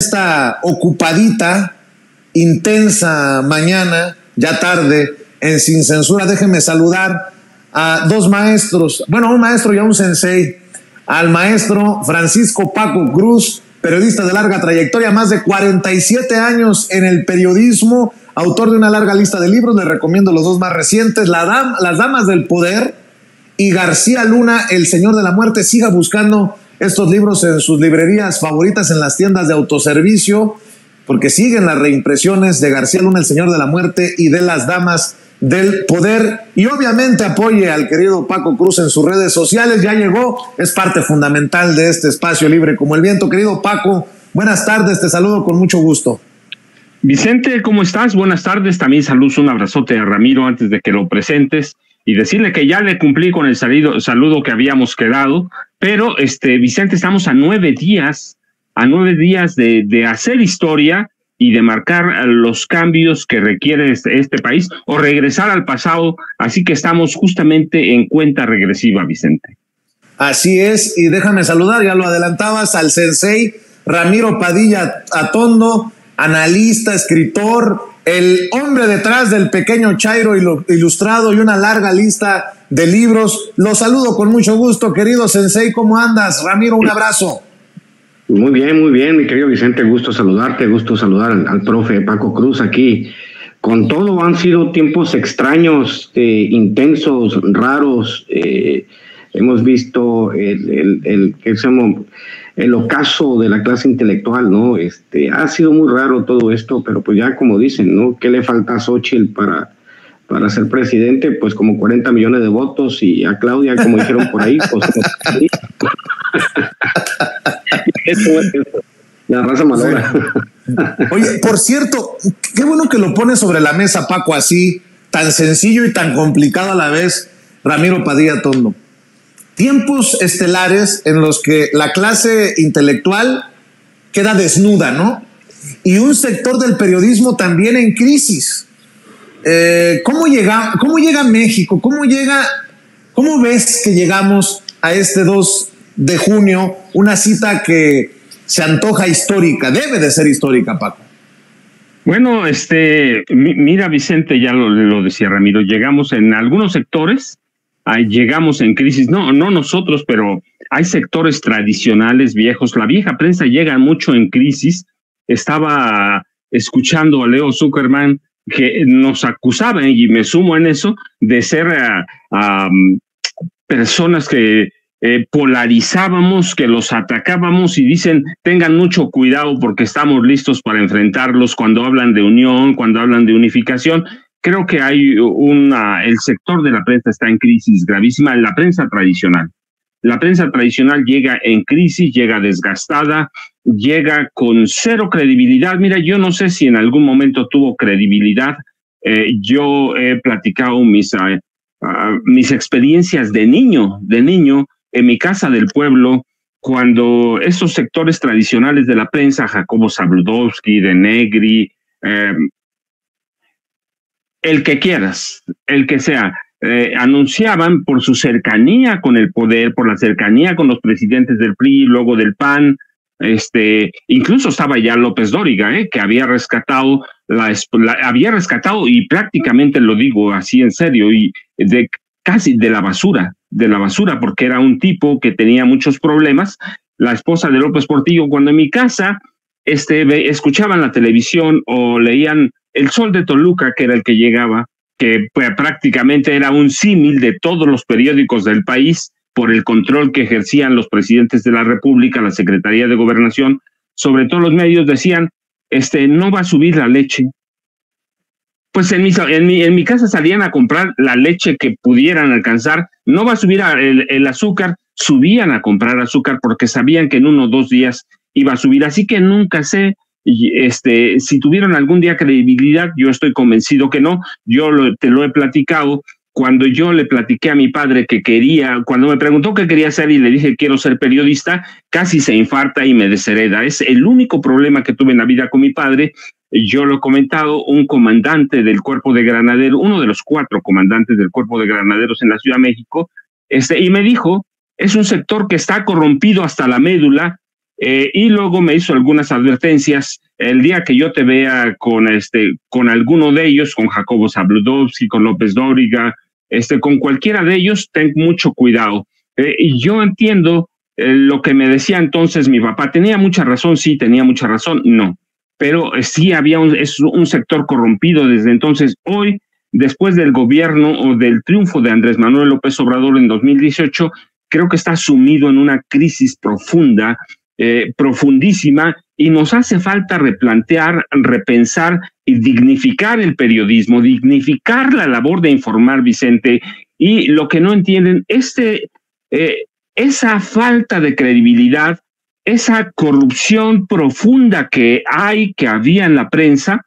esta ocupadita, intensa mañana, ya tarde, en Sin Censura, déjenme saludar a dos maestros, bueno, un maestro y a un sensei, al maestro Francisco Paco Cruz, periodista de larga trayectoria, más de 47 años en el periodismo, autor de una larga lista de libros. Les recomiendo los dos más recientes, Las Damas del Poder y García Luna, El Señor de la Muerte. Siga buscando estos libros en sus librerías favoritas, en las tiendas de autoservicio, porque siguen las reimpresiones de García Luna, El Señor de la Muerte, y de Las Damas del Poder. Y obviamente apoye al querido Paco Cruz en sus redes sociales. Ya llegó, es parte fundamental de este espacio libre como el viento. Querido Paco, buenas tardes, te saludo con mucho gusto. Vicente, ¿cómo estás? Buenas tardes, también saludos, un abrazote a Ramiro antes de que lo presentes y decirle que ya le cumplí con el saludo que habíamos quedado, pero Vicente, estamos a 9 días de hacer historia y de marcar los cambios que requiere este país o regresar al pasado, así que estamos justamente en cuenta regresiva, Vicente. Así es, y déjame saludar, ya lo adelantabas, al sensei Ramiro Padilla Atondo, analista, escritor, el hombre detrás del Pequeño Chairo Ilustrado y una larga lista de libros. Lo saludo con mucho gusto, querido sensei, ¿cómo andas? Ramiro, un abrazo. Muy bien, mi querido Vicente, gusto saludarte, gusto saludar al profe Paco Cruz aquí. Con todo, han sido tiempos extraños, intensos, raros. Hemos visto el ocaso de la clase intelectual, ¿no? Ha sido muy raro todo esto, pero pues ya como dicen, ¿no? ¿Qué le falta a Xóchitl para ser presidente? Pues como 40 millones de votos, y a Claudia, como dijeron por ahí, pues eso es la raza malora. Oye, por cierto, qué bueno que lo pones sobre la mesa, Paco, así, tan sencillo y tan complicado a la vez, Ramiro Padilla Tondo. Tiempos estelares en los que la clase intelectual queda desnuda, ¿no? Y un sector del periodismo también en crisis. ¿Cómo llega México? ¿Cómo ves que llegamos a este 2 de junio? Una cita que se antoja histórica, debe de ser histórica, Paco. Bueno, mira, Vicente, ya lo decía Ramiro, llegamos en algunos sectores, llegamos en crisis, no nosotros, pero hay sectores tradicionales viejos, la vieja prensa llega mucho en crisis. Estaba escuchando a Leo Zuckerman que nos acusaba, y me sumo en eso, de ser personas que polarizábamos, que los atacábamos, y dicen, tengan mucho cuidado porque estamos listos para enfrentarlos cuando hablan de unión, cuando hablan de unificación. Creo que hay el sector de la prensa está en crisis gravísima, la prensa tradicional. La prensa tradicional llega en crisis, llega desgastada, llega con cero credibilidad. Mira, yo no sé si en algún momento tuvo credibilidad. Yo he platicado mis experiencias de niño, en mi casa del pueblo, cuando esos sectores tradicionales de la prensa, Jacobo Zabludovsky, de Negri, el que quieras, el que sea, anunciaban por su cercanía con el poder, por la cercanía con los presidentes del PRI, luego del PAN, incluso estaba ya López Dóriga, que había rescatado y prácticamente lo digo así en serio, y casi de la basura, porque era un tipo que tenía muchos problemas. La esposa de López Portillo, cuando en mi casa escuchaban la televisión o leían El Sol de Toluca, que era el que llegaba, que pues, prácticamente era un símil de todos los periódicos del país por el control que ejercían los presidentes de la República, la Secretaría de Gobernación, sobre todo los medios decían, no va a subir la leche. Pues en mi casa salían a comprar la leche que pudieran alcanzar, no va a subir el azúcar, subían a comprar azúcar porque sabían que en 1 o 2 días iba a subir, así que nunca sé si tuvieron algún día credibilidad. Yo estoy convencido que no. Yo te lo he platicado. Cuando yo le platiqué a mi padre cuando me preguntó qué quería hacer y le dije quiero ser periodista, casi se infarta y me deshereda. Es el único problema que tuve en la vida con mi padre. Yo lo he comentado, un comandante del Cuerpo de Granaderos, uno de los 4 comandantes del Cuerpo de Granaderos en la Ciudad de México, y me dijo, es un sector que está corrompido hasta la médula, y luego me hizo algunas advertencias. El día que yo te vea con alguno de ellos, con Jacobo Zabludovsky, con López Dóriga, con cualquiera de ellos, ten mucho cuidado. Y yo entiendo lo que me decía entonces mi papá. ¿Tenía mucha razón? Sí, tenía mucha razón. No, pero sí había un sector corrompido desde entonces. Hoy, después del gobierno o del triunfo de Andrés Manuel López Obrador en 2018, creo que está sumido en una crisis profunda, profundísima, y nos hace falta replantear, repensar y dignificar el periodismo, dignificar la labor de informar, Vicente. Y lo que no entienden, esa falta de credibilidad, esa corrupción profunda que había en la prensa,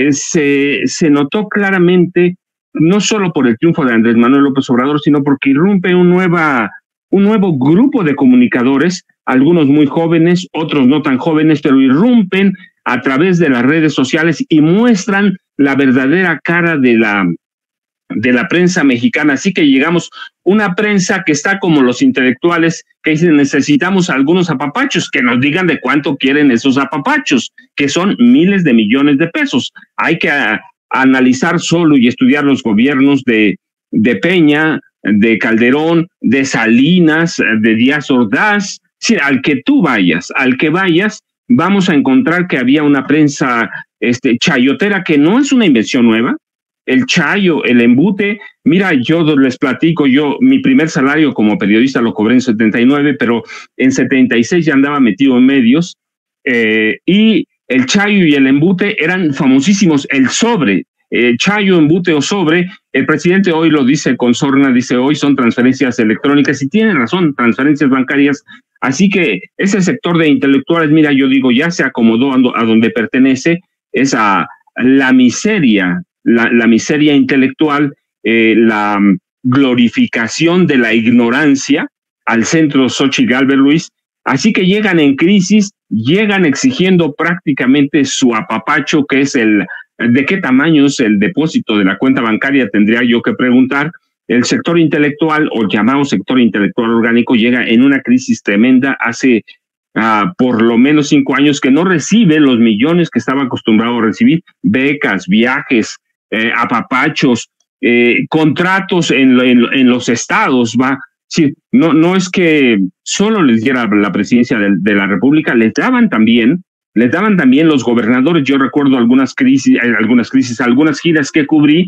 se notó claramente, no solo por el triunfo de Andrés Manuel López Obrador, sino porque irrumpe un nuevo grupo de comunicadores, algunos muy jóvenes, otros no tan jóvenes, pero irrumpen a través de las redes sociales y muestran la verdadera cara de la prensa mexicana. Así que llegamos una prensa que está como los intelectuales que dicen necesitamos algunos apapachos, que nos digan de cuánto quieren esos apapachos, que son miles de millones de pesos. Hay que analizar solo y estudiar los gobiernos de Peña, de Calderón, de Salinas, de Díaz Ordaz. Sí, al que vayas, vamos a encontrar que había una prensa chayotera, que no es una invención nueva. El chayo, el embute, mira, yo les platico, mi primer salario como periodista lo cobré en 79, pero en 76 ya andaba metido en medios, y el chayo y el embute eran famosísimos. El sobre, chayo, embute o sobre, el presidente hoy lo dice con sorna, dice hoy son transferencias electrónicas, y tiene razón, transferencias bancarias. Así que ese sector de intelectuales, mira, yo digo, ya se acomodó a donde pertenece, es a la miseria, la miseria intelectual, la glorificación de la ignorancia al centro Xochitl Gálvez, Luis. Así que llegan en crisis, llegan exigiendo prácticamente su apapacho, que es ¿de qué tamaño es el depósito de la cuenta bancaria? Tendría yo que preguntar. El sector intelectual, o llamado sector intelectual orgánico, llega en una crisis tremenda. Hace por lo menos 5 años que no recibe los millones que estaba acostumbrado a recibir, becas, viajes, apapachos, contratos en los estados. Sí, no es que solo les diera la presidencia de la República, les daban también los gobernadores. Yo recuerdo algunas giras que cubrí,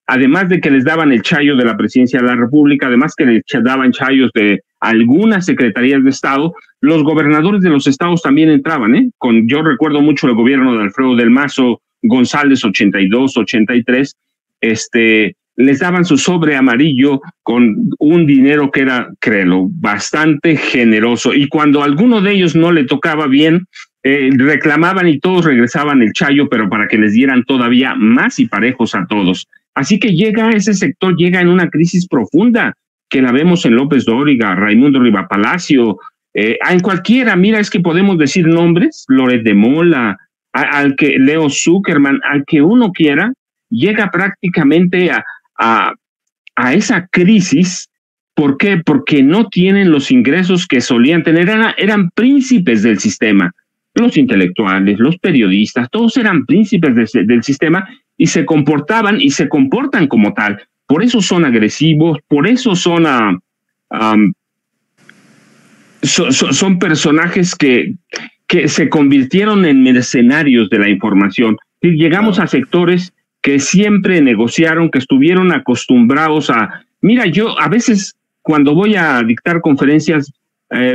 además de que les daban el chayo de la presidencia de la República, además que les daban chayos de algunas secretarías de Estado, los gobernadores de los estados también entraban, yo recuerdo mucho el gobierno de Alfredo del Mazo González, 82, 83, les daban su sobre amarillo con un dinero que era, créelo, bastante generoso, y cuando a alguno de ellos no le tocaba bien, reclamaban y todos regresaban el chayo, pero para que les dieran todavía más y parejos a todos. Así que ese sector llega en una crisis profunda, que la vemos en López Dóriga, Raimundo Rivapalacio, en cualquiera. Mira, es que podemos decir nombres, Loret de Mola, Leo Zuckerman, al que uno quiera, llega prácticamente a esa crisis. ¿Por qué? Porque no tienen los ingresos que solían tener. Eran príncipes del sistema. Los intelectuales, los periodistas, todos eran príncipes del sistema, y se comportaban y se comportan como tal. Por eso son agresivos, por eso son personajes que se convirtieron en mercenarios de la información. Y llegamos a sectores que siempre negociaron, que estuvieron acostumbrados Mira, yo a veces cuando voy a dictar conferencias,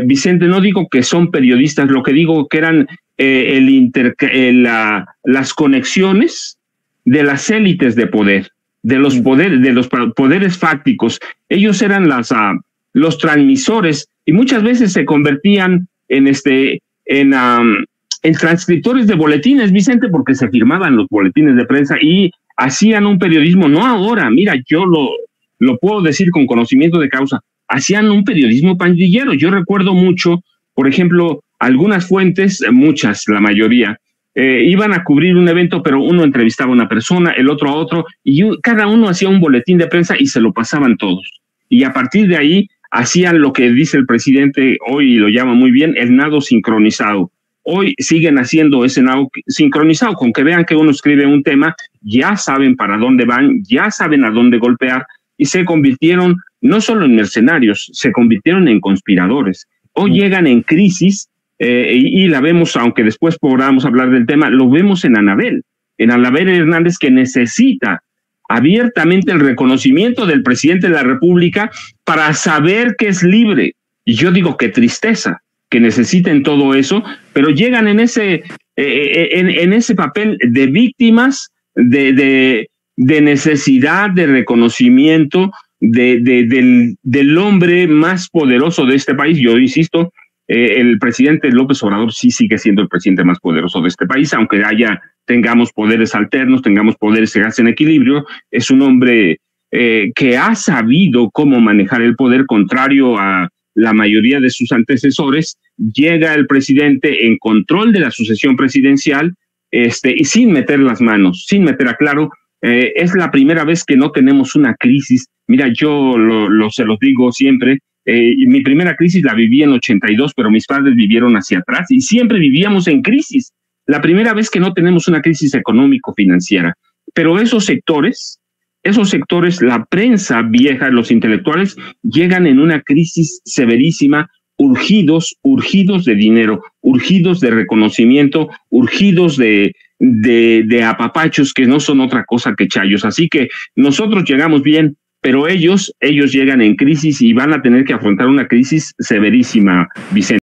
Vicente, no digo que son periodistas, lo que digo que eran las conexiones de las élites de poder, de los poderes fácticos. Ellos eran los transmisores, y muchas veces se convertían en transcriptores de boletines, Vicente, porque se firmaban los boletines de prensa y hacían un periodismo, no ahora, mira, yo lo puedo decir con conocimiento de causa, hacían un periodismo pandillero. Yo recuerdo mucho, por ejemplo, algunas fuentes, muchas, la mayoría, iban a cubrir un evento, pero uno entrevistaba a una persona, el otro a otro, y cada uno hacía un boletín de prensa y se lo pasaban todos. Y a partir de ahí hacían lo que dice el presidente hoy y lo llama muy bien, el nado sincronizado. Hoy siguen haciendo ese nado sincronizado, con que vean que uno escribe un tema, ya saben para dónde van, ya saben a dónde golpear, y se convirtieron no solo en mercenarios, se convirtieron en conspiradores. Hoy llegan en crisis, y la vemos, aunque después podamos hablar del tema, lo vemos en Anabel Hernández, que necesita abiertamente el reconocimiento del presidente de la República para saber que es libre. Y yo digo, qué tristeza que necesiten todo eso, pero llegan en ese papel de víctimas, de necesidad de reconocimiento del hombre más poderoso de este país. Yo insisto, el presidente López Obrador sí sigue siendo el presidente más poderoso de este país, aunque tengamos poderes alternos, tengamos poderes que hacen equilibrio. Es un hombre que ha sabido cómo manejar el poder, contrario a la mayoría de sus antecesores. Llega el presidente en control de la sucesión presidencial, y sin meter las manos, sin meter a claro. Es la primera vez que no tenemos una crisis. Mira, yo se los digo siempre, mi primera crisis la viví en 82, pero mis padres vivieron hacia atrás y siempre vivíamos en crisis. La primera vez que no tenemos una crisis económico-financiera. Pero esos sectores, la prensa vieja, los intelectuales, llegan en una crisis severísima, urgidos de dinero, urgidos de reconocimiento, urgidos de apapachos que no son otra cosa que chayos. Así que nosotros llegamos bien, pero ellos llegan en crisis y van a tener que afrontar una crisis severísima, Vicente.